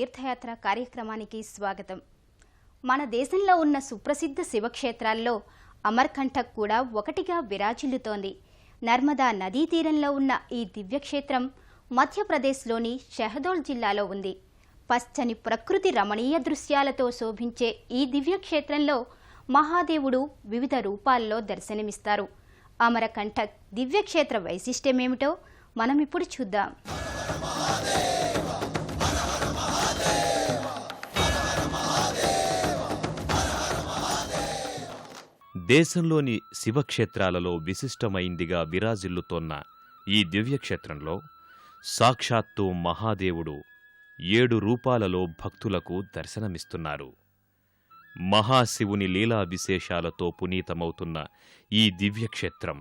తీర్థయాత్ర కార్యక్రమానికి స్వాగతం. మన దేశంలో ఉన్న సుప్రసిద్ధ శివక్షేత్రాల్లో అమర్కంటక్ కూడా ఒకటిగా విరాజిల్లుతోంది. నర్మదా నదీ తీరంలో ఉన్న ఈ దివ్యక్షేత్రం మధ్యప్రదేశ్లోని షహదోల్ జిల్లాలో ఉంది. పచ్చని ప్రకృతి రమణీయ దృశ్యాలతో శోభించే ఈ దివ్యక్షేత్రంలో మహాదేవుడు వివిధ రూపాల్లో దర్శనమిస్తారు. అమరకంటక్ దివ్యక్షేత్ర వైశిష్ట్యమేమిటో మనం ఇప్పుడు చూద్దాం. దేశంలోని శివక్షేత్రాలలో విశిష్టమైందిగా విరాజిల్లుతోన్న ఈ దివ్యక్షేత్రంలో సాక్షాత్తు మహాదేవుడు 7 రూపాలలో భక్తులకు దర్శనమిస్తున్నారు. మహాశివుని లీలా విశేషాలతో పునీతమవుతున్న ఈ దివ్యక్షేత్రం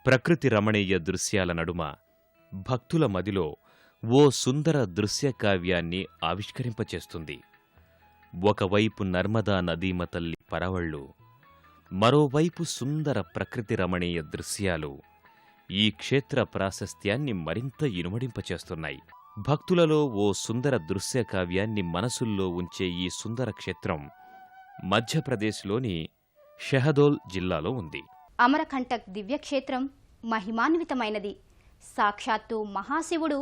ప్రకృతి రమణీయ దృశ్యాల నడుమ భక్తుల మదిలో ఓ సుందర దృశ్యకావ్యాన్ని ఆవిష్కరింపచేస్తుంది. ఒకవైపు నర్మదా నదీమ తల్లి పరవళ్ళు, మరోవైపు సుందర ప్రకృతి రమణీయ దృశ్యాలు ఈ క్షేత్ర ప్రాశస్త్యాన్ని మరింత ఇనుమడింపచేస్తున్నాయి. భక్తులలో ఓ సుందర దృశ్యకావ్యాన్ని మనసుల్లో ఉంచే ఈ సుందర క్షేత్రం మధ్యప్రదేశ్లోని షహదోల్ జిల్లాలో ఉంది. అమరకంటక్ దివ్యక్షేత్రం మహిమాన్వితమైనది. సాక్షాత్తు మహాశివుడు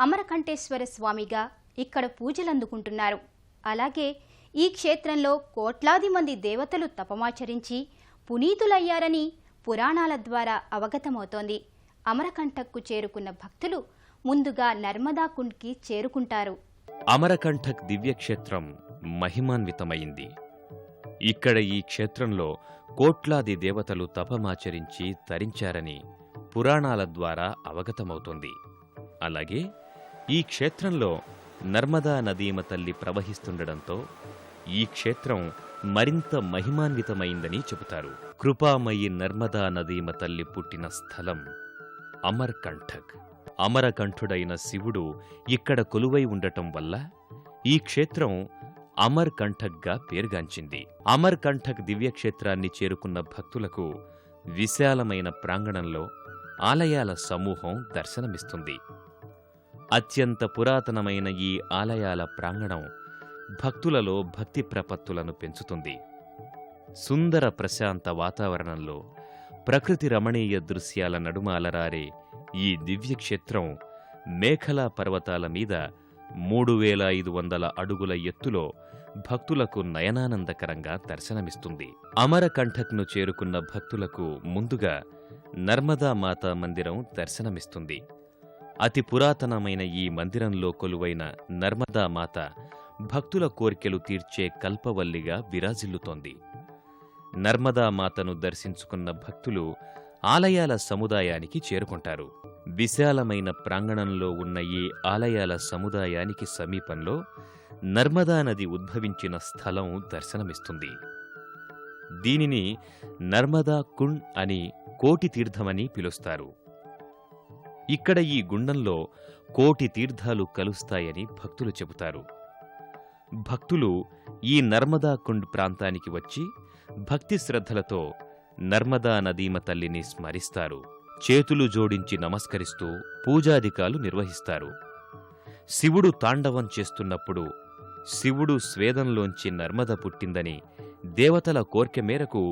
అమరకంఠేశ్వర స్వామిగా ఇక్కడ పూజలందుకుంటున్నారు. అలాగే ఈ క్షేత్రంలో కోట్లాది మంది దేవతలు తపమాచరించి పునీతులయ్యారని పురాణాల ద్వారా అవగతమవుతోంది. అమరకంటక్కు చేరుకున్న భక్తులు ముందుగా నర్మదా కుండ్కి చేరుకుంటారు. అమరకంటక్ దివ్యక్షేత్రం మహిమాన్వితమైంది. ఇక్కడ ఈ క్షేత్రంలో కోట్లాది దేవతలు తపమాచరించి తరించారని పురాణాల ద్వారా అవగతమవుతోంది. అలాగే ఈ క్షేత్రంలో నర్మదా నదీమ తల్లి ప్రవహిస్తుండడంతో ఈ క్షేత్రం మరింత మహిమాన్వితమైందని చెబుతారు. కృపామయి నర్మదా నదీమ తల్లి పుట్టిన స్థలం అమర్కంటక్. అమరకంఠుడైన శివుడు ఇక్కడ కొలువై ఉండటం వల్ల ఈ క్షేత్రం అమర్కంటక్గా పేరుగాంచింది. అమర్కంటక్ దివ్యక్షేత్రాన్ని చేరుకున్న భక్తులకు విశాలమైన ప్రాంగణంలో ఆలయాల సమూహం దర్శనమిస్తుంది. అత్యంత పురాతనమైన ఈ ఆలయాల ప్రాంగణం భక్తులలో భక్తి ప్రపత్తులను పెంచుతుంది. సుందర ప్రశాంత వాతావరణంలో ప్రకృతి రమణీయ దృశ్యాల నడుమ అలరారే ఈ దివ్యక్షేత్రం మేఖలా పర్వతాల మీద 3500 అడుగుల ఎత్తులో భక్తులకు నయనానందకరంగా దర్శనమిస్తుంది. అమరకంటక్ను చేరుకున్న భక్తులకు ముందుగా నర్మదా మాతా మందిరం దర్శనమిస్తుంది. అతి పురాతనమైన ఈ మందిరంలో కొలువైన నర్మదా మాత భక్తుల కోర్కెలు తీర్చే కల్పవల్లిగా విరాజిల్లుతోంది. నర్మదా మాతను దర్శించుకున్న భక్తులు ఆలయాల సముదాయానికి చేరుకుంటారు. విశాలమైన ప్రాంగణంలో ఉన్న ఈ ఆలయాల సముదాయానికి సమీపంలో నర్మదా నది ఉద్భవించిన స్థలం దర్శనమిస్తుంది. దీనిని నర్మదా కుండ్ అని కోటి తీర్థమని పిలుస్తారు. ఇక్కడ ఈ గుండంలో కోటి తీర్థాలు కలుస్తాయని భక్తులు చెబుతారు. భక్తులు ఈ నర్మదా కుండ్ ప్రాంతానికి వచ్చి భక్తి శ్రద్ధలతో నర్మదా నదీమ తల్లిని స్మరిస్తారు. చేతులు జోడించి నమస్కరిస్తూ పూజాధికాలు నిర్వహిస్తారు. శివుడు తాండవం చేస్తున్నప్పుడు శివుడు స్వేదంలోంచి నర్మద పుట్టిందని, దేవతల కోర్కె మేరకు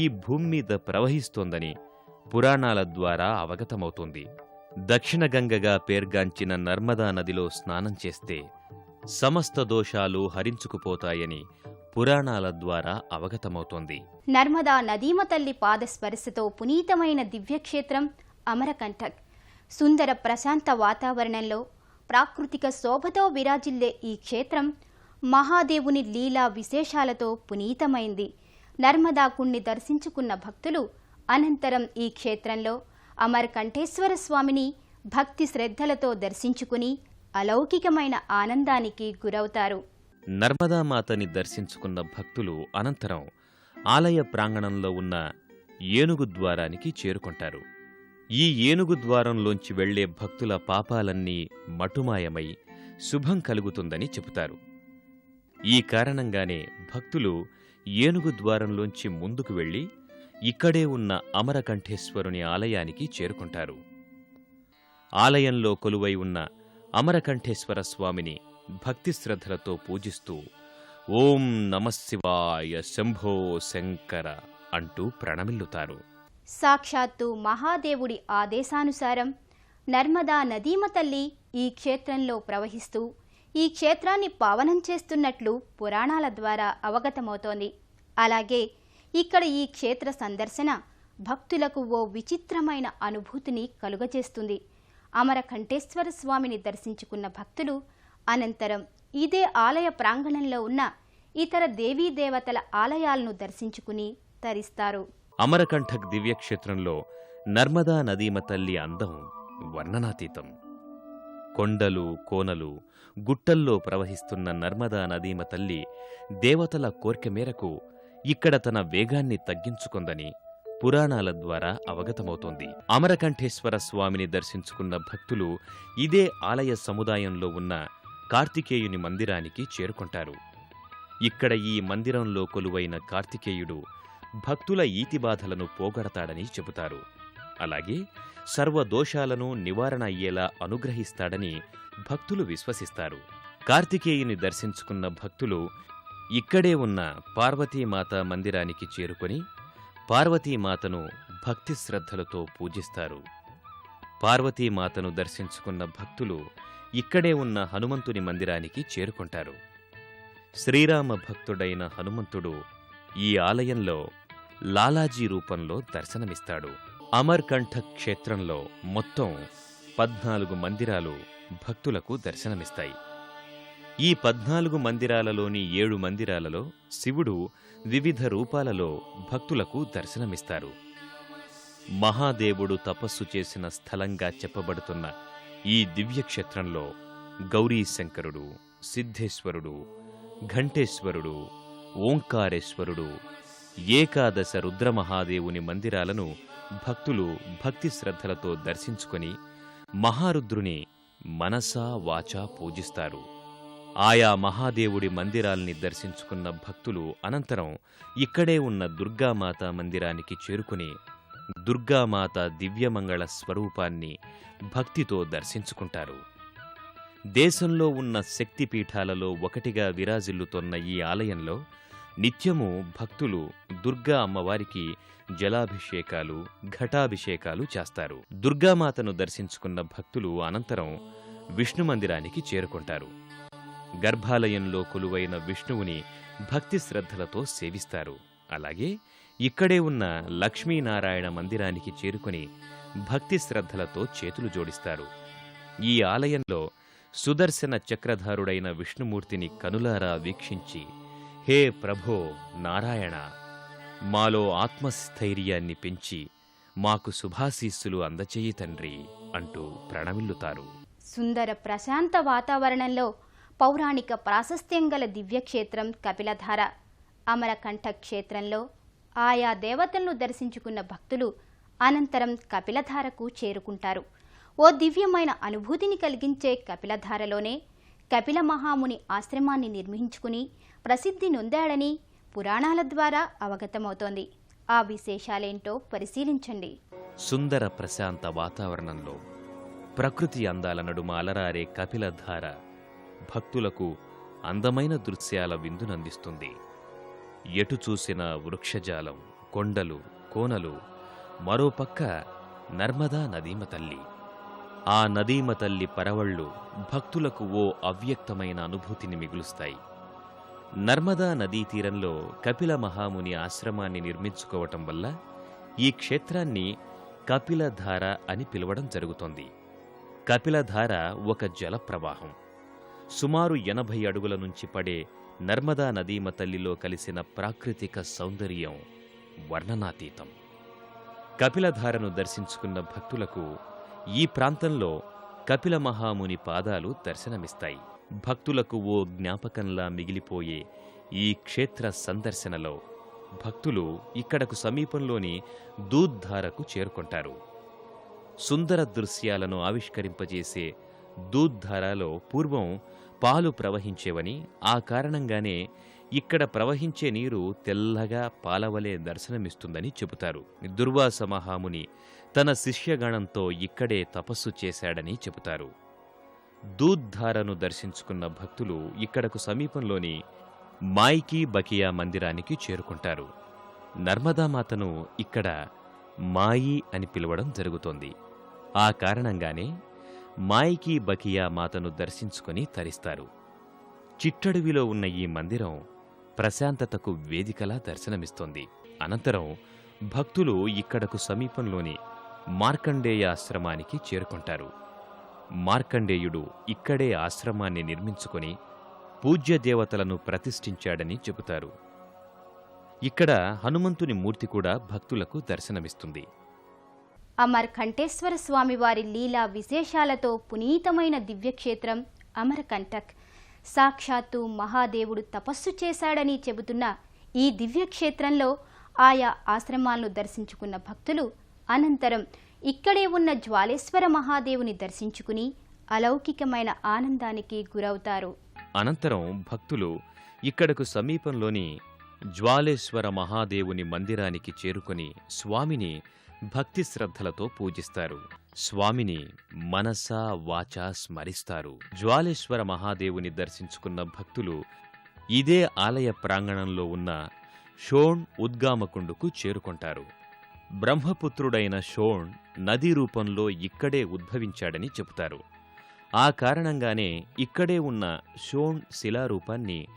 ఈ భూమి మీద ప్రవహిస్తోందని పురాణాల ద్వారా అవగతమవుతోంది. దక్షిణ గంగగా పేర్గాంచిన నర్మదా నదిలో స్నానం చేస్తే సమస్త దోషాలు హరించుకుపోతాయని పురాణాల ద్వారా అవగతమవుతోంది. నర్మదా నదీమ తల్లి పాదస్పర్శతో పునీతమైన దివ్యక్షేత్రం అమరకంటక్. సుందర ప్రశాంత వాతావరణంలో ప్రాకృతిక శోభతో విరాజిల్లే ఈ క్షేత్రం మహాదేవుని లీలా విశేషాలతో పునీతమైంది. నర్మదా కుండ్ని దర్శించుకున్న భక్తులు అనంతరం ఈ క్షేత్రంలో అమరకంఠేశ్వర స్వామిని భక్తి శ్రద్ధలతో దర్శించుకుని అలౌకికమైన ఆనందానికి గురవుతారు. నర్మదామాతని దర్శించుకున్న భక్తులు అనంతరం ఆలయ ప్రాంగణంలో ఉన్న ఏనుగు ద్వారానికి చేరుకుంటారు. ఈ ఏనుగు ద్వారంలోంచి వెళ్లే భక్తుల పాపాలన్నీ మటుమాయమై శుభం కలుగుతుందని చెబుతారు. ఈ కారణంగానే భక్తులు ఏనుగు ద్వారంలోంచి ముందుకు వెళ్లి ఇక్కడే ఉన్న అమరకంఠేశ్వరుని ఆలయానికి చేరుకుంటారు. ఆలయంలో కొలువై ఉన్న అమరకంఠేశ్వర స్వామిని భక్తి శ్రద్ధలతో పూజిస్తూ ఓం నమఃశివాయ శంభో శంకర అంటూ ప్రణమిల్లుతారు. సాక్షాత్తు మహాదేవుడి ఆదేశానుసారం నర్మదా నదీమ తల్లి ఈ క్షేత్రంలో ప్రవహిస్తూ ఈ క్షేత్రాన్ని పావనం చేస్తున్నట్లు పురాణాల ద్వారా అవగతమవుతోంది. అలాగే ఇక్కడ ఈ క్షేత్ర సందర్శన భక్తులకు ఓ విచిత్రమైన అనుభూతిని కలుగజేస్తుంది. అమరకంఠేశ్వర స్వామిని దర్శించుకున్న భక్తులు అనంతరం ఇదే ఆలయ ప్రాంగణంలో ఉన్న ఇతర దేవీదేవతల ఆలయాలను దర్శించుకుని తరిస్తారు. అమరకంఠక్ దివ్యక్షేత్రంలో నర్మదా నదీమ తల్లి అందం వర్ణనాతీతం. కొండలు, కోనలు, గుట్టల్లో ప్రవహిస్తున్న నర్మదా నదీమ తల్లి దేవతల కోర్కె మేరకు ఇక్కడ తన వేగాన్ని తగ్గించుకుందని పురాణాల ద్వారా అవగతమవుతోంది. అమరకంఠేశ్వర స్వామిని దర్శించుకున్న భక్తులు ఇదే ఆలయ సముదాయంలో ఉన్న కార్తికేయుని మందిరానికి చేరుకుంటారు. ఇక్కడ ఈ మందిరంలో కొలువైన కార్తికేయుడు భక్తుల ఈతిబాధలను పోగొడతాడని చెబుతారు. అలాగే సర్వదోషాలను నివారణ అయ్యేలా అనుగ్రహిస్తాడని భక్తులు విశ్వసిస్తారు. కార్తికేయుని దర్శించుకున్న భక్తులు ఇక్కడే ఉన్న పార్వతీమాత మందిరానికి చేరుకొని పార్వతీమాతను భక్తి శ్రద్ధలతో పూజిస్తారు. పార్వతీమాతను దర్శించుకున్న భక్తులు ఇక్కడే ఉన్న హనుమంతుని మందిరానికి చేరుకుంటారు. శ్రీరామ భక్తుడైన హనుమంతుడు ఈ ఆలయంలో లాలాజీ రూపంలో దర్శనమిస్తాడు. అమర్కంఠక్ క్షేత్రంలో మొత్తం 14 మందిరాలు భక్తులకు దర్శనమిస్తాయి. ఈ 14 మందిరాలలోని 7 మందిరాలలో శివుడు వివిధ రూపాలలో భక్తులకు దర్శనమిస్తారు. మహాదేవుడు తపస్సు చేసిన స్థలంగా చెప్పబడుతున్న ఈ దివ్యక్షేత్రంలో గౌరీశంకరుడు, సిద్ధేశ్వరుడు, ఘంటేశ్వరుడు, ఓంకారేశ్వరుడు, ఏకాదశ రుద్రమహాదేవుని మందిరాలను భక్తులు భక్తి శ్రద్ధలతో దర్శించుకొని మహారుద్రుని మనసా వాచా పూజిస్తారు. ఆయా మహాదేవుడి మందిరాల్ని దర్శించుకున్న భక్తులు అనంతరం ఇక్కడే ఉన్న దుర్గామాత మందిరానికి చేరుకుని దుర్గామాత దివ్యమంగళ స్వరూపాన్ని భక్తితో దర్శించుకుంటారు. దేశంలో ఉన్న శక్తిపీఠాలలో ఒకటిగా విరాజిల్లుతోన్న ఈ ఆలయంలో నిత్యము భక్తులు దుర్గా అమ్మవారికి జలాభిషేకాలు, ఘటాభిషేకాలు చేస్తారు. దుర్గామాతను దర్శించుకున్న భక్తులు అనంతరం విష్ణు మందిరానికి చేరుకుంటారు. గర్భాలయంలో కొలువైన విష్ణువుని భక్తి శ్రద్ధలతో సేవిస్తారు. అలాగే ఇక్కడే ఉన్న లక్ష్మీనారాయణ మందిరానికి చేరుకుని భక్తి శ్రద్ధలతో చేతులు జోడిస్తారు. ఈ ఆలయంలో సుదర్శన చక్రధారుడైన విష్ణుమూర్తిని కనులారా వీక్షించి హే ప్రభో నారాయణ, మాలో ఆత్మస్థైర్యాన్ని పెంచి మాకు శుభాశీస్సులు అందచేయి తండ్రి అంటూ ప్రణమిల్లుతారు. సుందర ప్రశాంత వాతావరణంలో పౌరాణిక ప్రాశస్త్యం గల దివ్యక్షేత్రం కపిలధార. అమరకంఠ క్షేత్రంలో ఆయా దేవతలను దర్శించుకున్న భక్తులు అనంతరం కపిలధారకు చేరుకుంటారు. ఓ దివ్యమైన అనుభూతిని కలిగించే కపిలధారలోనే కపిల మహాముని ఆశ్రమాన్ని నిర్మించుకుని ప్రసిద్ధి నొందాడని పురాణాల ద్వారా అవగతమవుతోంది. ఆ విశేషాలేంటో పరిశీలించండి. సుందర ప్రశాంత వాతావరణంలో ప్రకృతి అందాల నడుమ అలరారే కపిలధార భక్తులకు అందమైన దృశ్యాల విందునందిస్తుంది. ఎటు చూసిన వృక్షజాలం, కొండలు, కోనలు, మరోపక్క నర్మదా నదీమ తల్లి. ఆ నదీమ తల్లి పరవళ్లు భక్తులకు ఓ అవ్యక్తమైన అనుభూతిని మిగులుస్తాయి. నర్మదా నదీ తీరంలో కపిల మహాముని ఆశ్రమాన్ని నిర్మించుకోవటం వల్ల ఈ క్షేత్రాన్ని కపిలధార అని పిలవడం జరుగుతోంది. కపిలధార ఒక జల ప్రవాహం. సుమారు 80 అడుగుల నుంచి పడే నర్మదా నదీమ తల్లిలో కలిసిన ప్రాకృతిక సౌందర్యం వర్ణనాతీతం. కపిలధారను దర్శించుకున్న భక్తులకు ఈ ప్రాంతంలో కపిల మహాముని పాదాలు దర్శనమిస్తాయి. భక్తులకు ఓ జ్ఞాపకంలా మిగిలిపోయే ఈ క్షేత్ర సందర్శనలో భక్తులు ఇక్కడకు సమీపంలోని దూద్ధారకు చేరుకుంటారు. సుందర దృశ్యాలను ఆవిష్కరింపజేసే దూద్ధారలో పూర్వం పాలు ప్రవహించేవని, ఆ కారణంగానే ఇక్కడ ప్రవహించే నీరు తెల్లగా పాలవలే దర్శనమిస్తుందని చెబుతారు. దుర్వాస మహాముని తన శిష్యగణంతో ఇక్కడే తపస్సు చేశాడని చెబుతారు. దూద్ధారను దర్శించుకున్న భక్తులు ఇక్కడకు సమీపంలోని మాయికీ బకియా మందిరానికి చేరుకుంటారు. నర్మదామాతను ఇక్కడ మాయి అని పిలవడం జరుగుతోంది. ఆ కారణంగానే మాయికీ బకియా మాతను దర్శించుకొని తరిస్తారు. చిట్టడవిలో ఉన్న ఈ మందిరం ప్రశాంతతకు వేదికలా దర్శనమిస్తోంది. అనంతరం భక్తులు ఇక్కడకు సమీపంలోని మార్కండేయ ఆశ్రమానికి చేరుకుంటారు. మార్కండేయుడు ఇక్కడే ఆశ్రమాన్ని నిర్మించుకొని పూజ్య దేవతలను ప్రతిష్ఠించాడని చెబుతారు. ఇక్కడ హనుమంతుని మూర్తి కూడా భక్తులకు దర్శనమిస్తుంది. అమరకంఠేశ్వర స్వామివారి లీలా విశేషాలతో పునీతమైన దివ్యక్షేత్రం అమరకంటక్. సాక్షాత్తు మహాదేవుడు తపస్సు చేశాడని చెబుతున్న ఈ దివ్యక్షేత్రంలో ఆయా ఆశ్రమాలను దర్శించుకున్న భక్తులు అనంతరం ఇక్కడే ఉన్న జ్వాలేశ్వర మహాదేవుని దర్శించుకుని అలౌకికమైన ఆనందానికి గురవుతారు. అనంతరం భక్తులు ఇక్కడకు సమీపంలోని జ్వాలేశ్వర మహాదేవుని మందిరానికి చేరుకొని స్వామిని భక్తి శ్రద్ధలతో పూజిస్తారు. స్వామిని మనసా వాచా స్మరిస్తారు. జ్వాలేశ్వర మహాదేవుని దర్శించుకున్న భక్తులు ఇదే ఆలయ ప్రాంగణంలో ఉన్న షోణ్ ఉద్గామకుండుకు చేరుకుంటారు. బ్రహ్మపుత్రుడైన షోణ్ నదీ రూపంలో ఇక్కడే ఉద్భవించాడని చెబుతారు. ఆ కారణంగానే ఇక్కడే ఉన్న షోణ్ శిలారూపాన్ని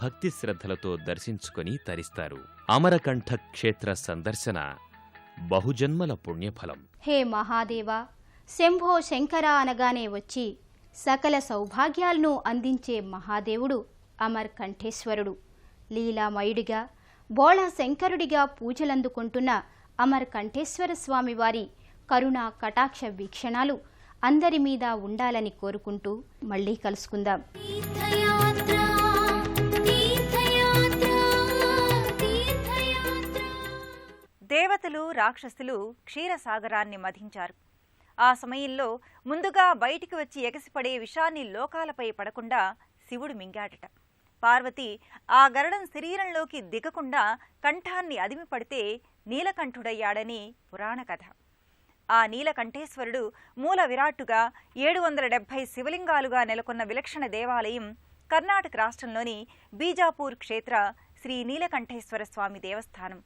భక్తి శ్రద్ధలతో దర్శించుకొని తరిస్తారు. అమరకంఠ క్షేత్ర సందర్శన బహుజన్మల పుణ్యఫలం. హే మహాదేవా, శంభో శంకర అనగానే వచ్చి సకల సౌభాగ్యాలను అందించే మహాదేవుడు అమర్కంఠేశ్వరుడు. లీలామయుడిగా బోళా శంకరుడిగా పూజలందుకుంటున్న అమర్కంఠేశ్వర స్వామివారి కరుణా కటాక్ష వీక్షణాలు అందరి మీద ఉండాలని కోరుకుంటూ మళ్ళీ కలుసుకుందాం. దేవతలు రాక్షసులు క్షీరసాగరాన్ని మధించారు. ఆ సమయంలో ముందుగా బయటికి వచ్చి ఎగసిపడే విషాన్ని లోకాలపై పడకుండా శివుడు మింగాడట. పార్వతి ఆ గరడం శరీరంలోకి దిగకుండా కంఠాన్ని అదిమిపడితే నీలకంఠుడయ్యాడని పురాణ కథ. ఆ నీలకంఠేశ్వరుడు మూల విరాట్టుగా 770 శివలింగాలుగా నెలకొన్న విలక్షణ దేవాలయం కర్ణాటక రాష్ట్రంలోని బీజాపూర్ క్షేత్ర శ్రీ నీలకంఠేశ్వర స్వామి దేవస్థానం.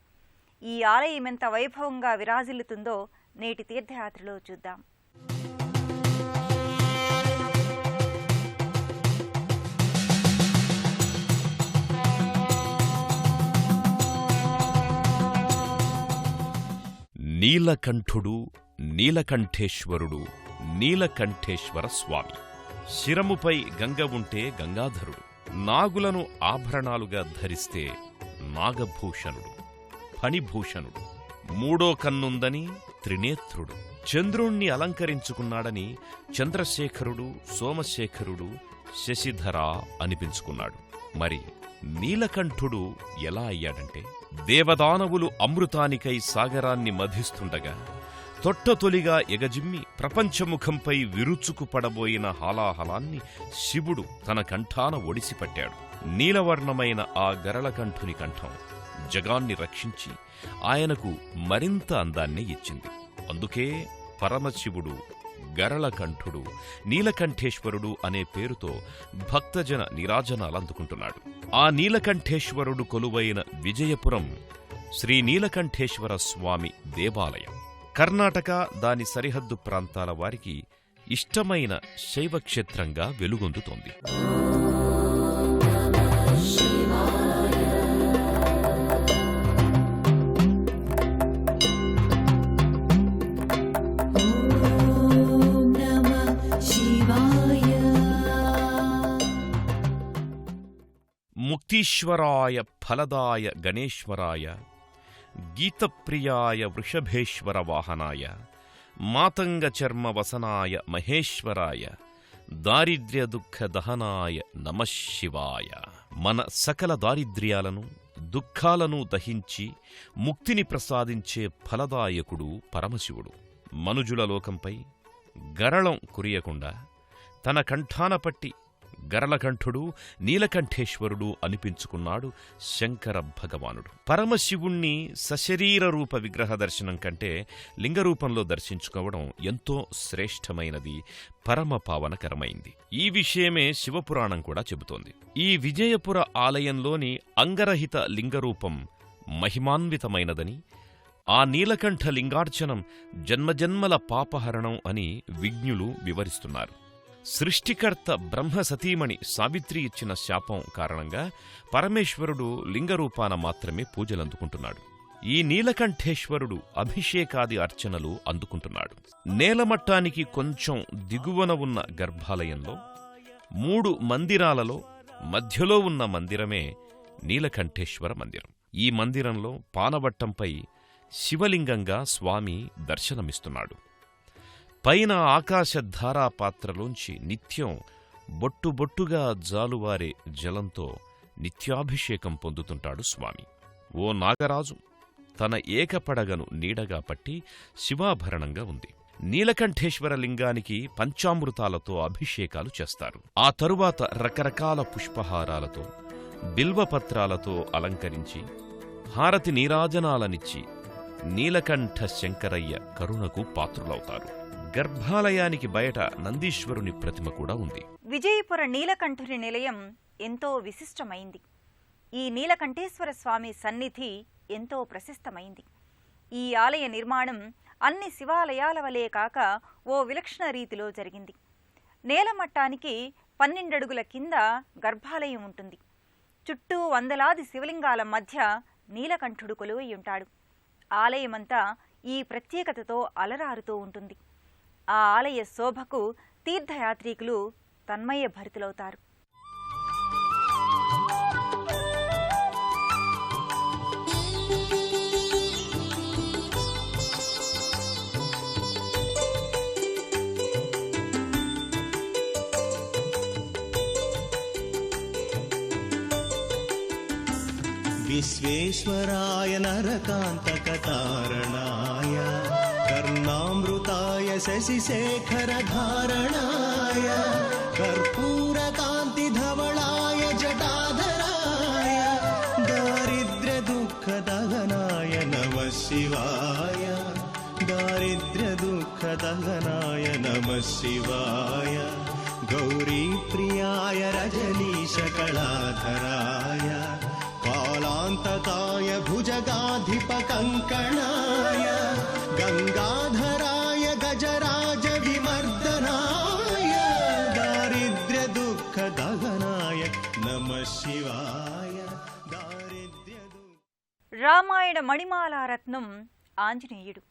ఈ ఆలయం ఎంత వైభవంగా విరాజిల్లుతుందో నేటి తీర్థయాత్రలో చూద్దాం. నీలకంఠుడు, నీలకంఠేశ్వరుడు, నీలకంఠేశ్వర స్వామి. శిరముపై గంగ ఉంటే గంగాధరుడు, నాగులను ఆభరణాలుగా ధరిస్తే నాగభూషణుడు, ఫణిభూషణుడు, మూడో కన్నుందని త్రినేత్రుడు, చంద్రుణ్ణి అలంకరించుకున్నాడని చంద్రశేఖరుడు, సోమశేఖరుడు, శశిధర అనిపించుకున్నాడు. మరి నీలకంఠుడు ఎలా అయ్యాడంటే, దేవదానవులు అమృతానికై సాగరాన్ని మధిస్తుండగా తొట్టతొలిగా ఎగజిమ్మి ప్రపంచముఖంపై విరుచుకు పడబోయిన హాలాహలాన్ని శివుడు తన కంఠాన ఒడిసిపట్టాడు. నీలవర్ణమైన ఆ గరళకంఠుని కంఠం జగాన్ని రక్షించి ఆయనకు మరింత అందాన్ని ఇచ్చింది. అందుకే పరమశివుడు గరళకంఠుడు, నీలకంఠేశ్వరుడు అనే పేరుతో భక్తజన నీరాజనాలందుకుంటున్నాడు. ఆ నీలకంఠేశ్వరుడు కొలువైన విజయపురం శ్రీ నీలకంఠేశ్వర స్వామి దేవాలయం కర్ణాటక, దాని సరిహద్దు ప్రాంతాల వారికి ఇష్టమైన శైవక్షేత్రంగా వెలుగొందుతోంది. ముక్తీశ్వరాయ ఫలదాయ గణేశ్వరాయ, గీతప్రియాయ వృషభేశ్వర వాహనాయ, మాతంగ చర్మ వసనాయ మహేశ్వరాయ, దారిద్ర్య దుఃఖ దహనాయ నమఃశివాయ. మన సకల దారిద్ర్యాలను దుఃఖాలను దహించి ముక్తిని ప్రసాదించే ఫలదాయకుడు పరమశివుడు. మనుజుల లోకంపై గరళం కురియకుండా తన కంఠాన పట్టి గరళకంఠుడు, నీలకంఠేశ్వరుడు అనిపించుకున్నాడు శంకర భగవానుడు. పరమశివుణ్ణి సశరీర రూప విగ్రహ దర్శనం కంటే లింగరూపంలో దర్శించుకోవడం ఎంతో శ్రేష్టమైనది, పరమ పావనకరమైంది. ఈ విషయమే శివపురాణం కూడా చెబుతోంది. ఈ విజయపుర ఆలయంలోని అంగరహిత లింగరూపం మహిమాన్వితమైనదని, ఆ నీలకంఠ లింగార్చనం జన్మజన్మల పాపహరణం అని విజ్ఞులు వివరిస్తున్నారు. సృష్టికర్త బ్రహ్మ సతీమణి సావిత్రి ఇచ్చిన శాపం కారణంగా పరమేశ్వరుడు లింగరూపాన మాత్రమే పూజలందుకుంటున్నాడు. ఈ నీలకంఠేశ్వరుడు అభిషేకాది అర్చనలు అందుకుంటున్నాడు. నేలమట్టానికి కొంచెం దిగువన ఉన్న గర్భాలయంలో 3 మందిరాలలో మధ్యలో ఉన్న మందిరమే నీలకంఠేశ్వర మందిరం. ఈ మందిరంలో పానవట్టంపై శివలింగంగా స్వామి దర్శనమిస్తున్నాడు. పైన ఆకాశధారా పాత్రలోంచి నిత్యం బొట్టుబొట్టుగా జాలువారే జలంతో నిత్యాభిషేకం పొందుతుంటాడు స్వామి. ఓ నాగరాజు తన ఏకపడగను నీడగా పట్టి శివాభరణంగా ఉంది. నీలకంఠేశ్వర లింగానికి పంచామృతాలతో అభిషేకాలు చేస్తారు. ఆ తరువాత రకరకాల పుష్పహారాలతో, బిల్వపత్రాలతో అలంకరించి హారతి నీరాజనాలనిచ్చి నీలకంఠ శంకరయ్య కరుణకు పాత్రులవుతారు. గర్భాలయానికి బయట నందీశ్వరుని ప్రతిమ కూడా ఉంది. విజయపుర నీలకంఠుని నిలయం ఎంతో విశిష్టమైంది. ఈ నీలకంఠేశ్వర స్వామి సన్నిధి ఎంతో ప్రశస్తమైంది. ఈ ఆలయ నిర్మాణం అన్ని శివాలయాల వలె కాక ఓ విలక్షణ రీతిలో జరిగింది. నేలమట్టానికి 12 అడుగుల కింద గర్భాలయం ఉంటుంది. చుట్టూ వందలాది శివలింగాల మధ్య నీలకంఠుడు కొలువై ఉంటాడు. ఆలయమంతా ఈ ప్రత్యేకతతో అలరారుతూ ఉంటుంది. ఆ ఆలయ శోభకు తీర్థయాత్రికులు తన్మయ భరితులవుతారు. विश्वेश्वराय नरकान्तकतारणाय कर्णामृताय शशिशेखरधारणाय कर्पूरकान्तिधवलाय जटाधराय दारिद्र्यदुःखदहनाय नमः शिवाय दारिद्र्यदुःखदहनाय नमः शिवाय गौरीप्रियाय रजनीशकलाधराय कालान्तकाय भुजगाधिपकङ्कणाय गङ्गाधराय गजराज विमर्दनाय दारिद्र्यदुःखदहनाय नमः शिवाय రామాయణ మణిమాలారత్నం ఆంజనేయుడు.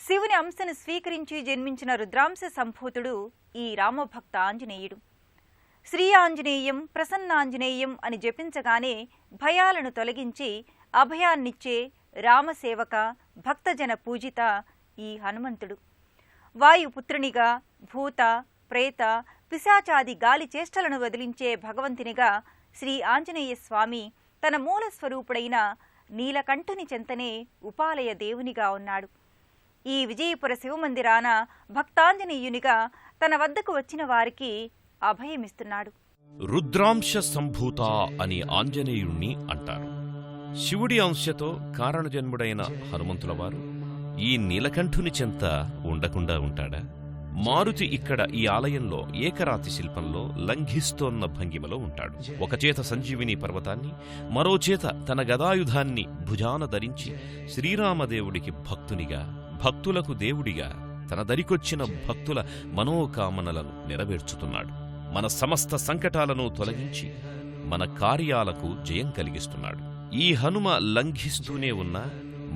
శివుని అంశను స్వీకరించి జన్మించిన రుద్రాంశ సంభూతుడు ఈ రామభక్త ఆంజనేయుడు. శ్రీ ఆంజనేయం ప్రసన్నాంజనేయం అని జపించగానే భయాలను తొలగించి అభయాన్నిచ్చే రామసేవక భక్తజన పూజిత ఈ హనుమంతుడు. వాయుపుత్రునిగా భూత ప్రేత పిశాచాది గాలి చేష్టలను వదిలించే భగవంతునిగా శ్రీ ఆంజనేయ స్వామి తన మూల స్వరూపుడైన నీలకంఠుని చెంతనే ఉపాలయ దేవునిగా ఉన్నాడు. ఈ విజయపుర శివమందిరాన భక్తాంజనేయునిగా తన వద్దకు వచ్చిన వారికి అభయమిస్తున్నాడు. రుద్రాంశ సంభూత అని ఆంజనేయుణ్ణి అంటారు. శివుడి అంశతో కారణజన్ముడైన హనుమంతులవారు ఈ నీలకంఠుని చెంత ఉండకుండా ఉంటాడా? మారుతి ఇక్కడ ఈ ఆలయంలో ఏకరాతి శిల్పంలో లంఘిస్తోన్న భంగిమలో ఉంటాడు. ఒక చేత సంజీవిని పర్వతాన్ని, మరో చేత తన గదాయుధాన్ని భుజాన ధరించి శ్రీరామదేవుడికి భక్తునిగా, భక్తులకు దేవుడిగా తన దరికొచ్చిన భక్తుల మనోకామనలను నెరవేర్చుతున్నాడు. మన సమస్త సంకటాలను తొలగించి మన కార్యాలకు జయం కలిగిస్తున్నాడు. ఈ హనుమ లంఘిస్తూనే ఉన్నా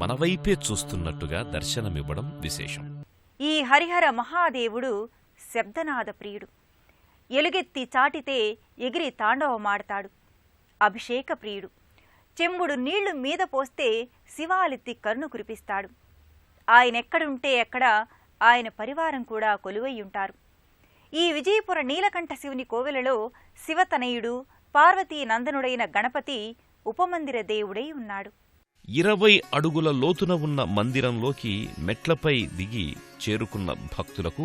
మన వైపే చూస్తున్నట్టుగా దర్శనమివ్వడం విశేషం. ఈ హరిహర మహాదేవుడు శబ్దనాద ప్రియుడు. ఎలుగెత్తి చాటితే ఎగిరి తాండవమాడతాడు. అభిషేక ప్రియుడు. చెంబుడు నీళ్లు మీద పోస్తే శివాలెత్తి కరుణ కురిపిస్తాడు. ఆయనెక్కడుంటే ఎక్కడ ఆయన పరివారం కూడా కొలువయ్యుంటారు. ఈ విజయపుర నీలకంఠ శివుని కోవెలలో శివతనయుడు పార్వతీ నందనుడైన గణపతి ఉపమందిర దేవుడై ఉన్నాడు. 20 అడుగుల లోతున ఉన్న మందిరంలోకి మెట్లపై దిగి చేరుకున్న భక్తులకు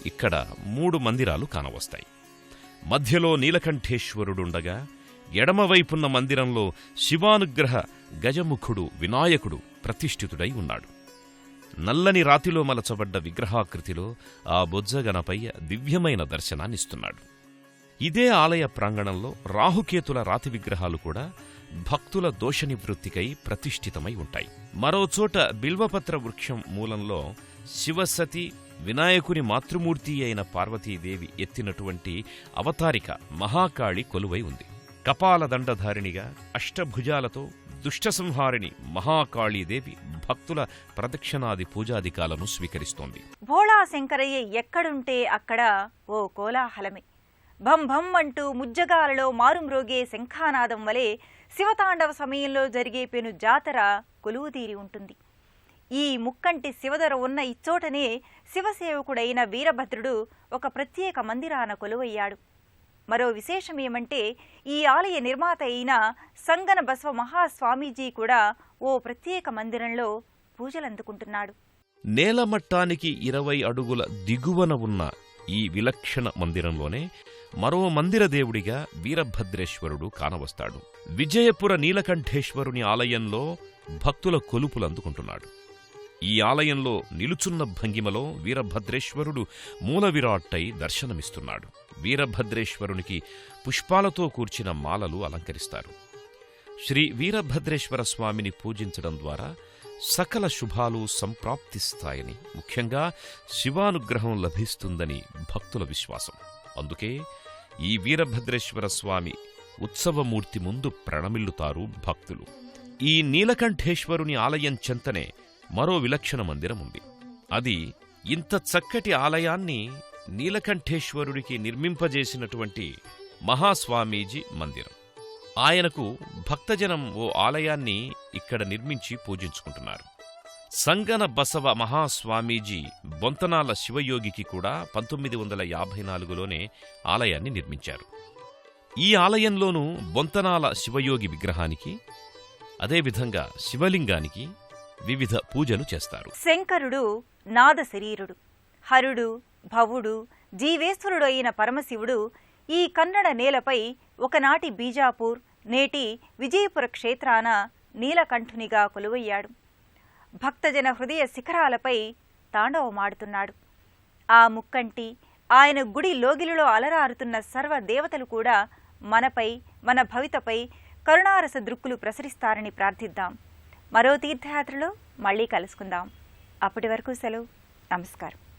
ఇక్కడ 3 మందిరాలు కానవస్తాయి. మధ్యలో నీలకంఠేశ్వరుడుండగా ఎడమవైపున్న మందిరంలో శివానుగ్రహ గజముఖుడు వినాయకుడు ప్రతిష్ఠితుడై ఉన్నాడు. నల్లని రాతిలో మలచబడ్డ విగ్రహాకృతిలో ఆ బొజ్జగణపయ్య దివ్యమైన దర్శనాన్నిస్తున్నాడు. ఇదే ఆలయ ప్రాంగణంలో రాహుకేతుల రాతి విగ్రహాలు కూడా భక్తుల దోష నివృత్తికై ప్రతిష్ఠితమై ఉంటాయి. మరోచోట బిల్వపత్ర వృక్షం మూలంలో శివసతి వినాయకుని మాతృమూర్తి అయిన పార్వతీదేవి ఎత్తినటువంటి అవతారిక మహాకాళి కొలువై ఉంది. కపాలదండధారిణిగా అష్టభుజాలతో దుష్టసంహారిణి మహాకాళీదేవి భక్తుల ప్రదక్షిణాది పూజాదికాలను స్వీకరిస్తోంది. భోళా శంకరయ్య ఎక్కడుంటే అక్కడ ఓ కోలాహలమే. భం భం అంటూ ముజ్జగాలలో మారుమ్రోగే శంఖానాదం వలె శివతాండవ సమయంలో జరిగే పెను జాతర కొలువుతీరి ఉంటుంది. ఈ ముక్కంటి శివదొర ఉన్న ఇచ్చోటనే శివసేవకుడైన వీరభద్రుడు ఒక ప్రత్యేక మందిరాన కొలువయ్యాడు. మరో విశేషమేమంటే ఈ ఆలయ నిర్మాత అయిన సంగన బసవ మహాస్వామీజీ కూడా ఓ ప్రత్యేక మందిరంలో పూజలందుకుంటున్నాడు. నేలమట్టానికి 20 అడుగుల దిగువన ఉన్న ఈ విలక్షణ మందిరంలోనే మరో మందిర దేవుడిగా వీరభద్రేశ్వరుడు కానవస్తాడు. విజయపుర నీలకంఠేశ్వరుని ఆలయంలో భక్తుల కొలుపులందుకుంటున్నాడు. ఈ ఆలయంలో నిలుచున్న భంగిమలో వీరభద్రేశ్వరుడు మూలవిరాట్టై దర్శనమిస్తున్నాడు. వీరభద్రేశ్వరునికి పుష్పాలతో కూర్చిన మాలలు అలంకరిస్తారు. శ్రీ వీరభద్రేశ్వర స్వామిని పూజించడం ద్వారా సకల శుభాలు సంప్రాప్తిస్తాయని, ముఖ్యంగా శివానుగ్రహం లభిస్తుందని భక్తుల విశ్వాసం. అందుకే ఈ వీరభద్రేశ్వర స్వామి ఉత్సవమూర్తి ముందు ప్రణమిల్లుతారు భక్తులు. ఈ నీలకంఠేశ్వరుని ఆలయం చెంతనే మరో విలక్షణ మందిరం ఉంది. అది ఇంత చక్కటి ఆలయాన్ని నీలకంఠేశ్వరుడికి నిర్మింపజేసినటువంటి మహాస్వామీజీ మందిరం. ఆయనకు భక్తజనం ఓ ఆలయాన్ని ఇక్కడ నిర్మించి పూజించుకుంటున్నారు. సంగన బసవ మహాస్వామీజీ బొంతనాల శివయోగికి కూడా 1954లోనే ఆలయాన్ని నిర్మించారు. ఈ ఆలయంలోనూ బొంతనాల శివయోగి విగ్రహానికి, అదేవిధంగా శివలింగానికి వివిధ పూజలు చేస్తారు. శంకరుడు నాద శరీరుడు, హరుడు, భవుడు, జీవేశ్వరుడు అయిన పరమశివుడు ఈ కన్నడ నేలపై ఒకనాటి బీజాపూర్, నేటి విజయపుర క్షేత్రాన నీలకంఠునిగా కొలువయ్యాడు. భక్తజన హృదయ శిఖరాలపై తాండవమాడుతున్నాడు. ఆ ముక్కంటి ఆయన గుడి లోగిలిలో అలరారుతున్న సర్వ దేవతలు కూడా మనపై, మన భవితపై కరుణారస దృక్కులు ప్రసరిస్తారని ప్రార్థిద్దాం. మరో తీర్థయాత్రలో మళ్ళీ కలుసుకుందాం. అప్పటి వరకు సెలవు. నమస్కారం.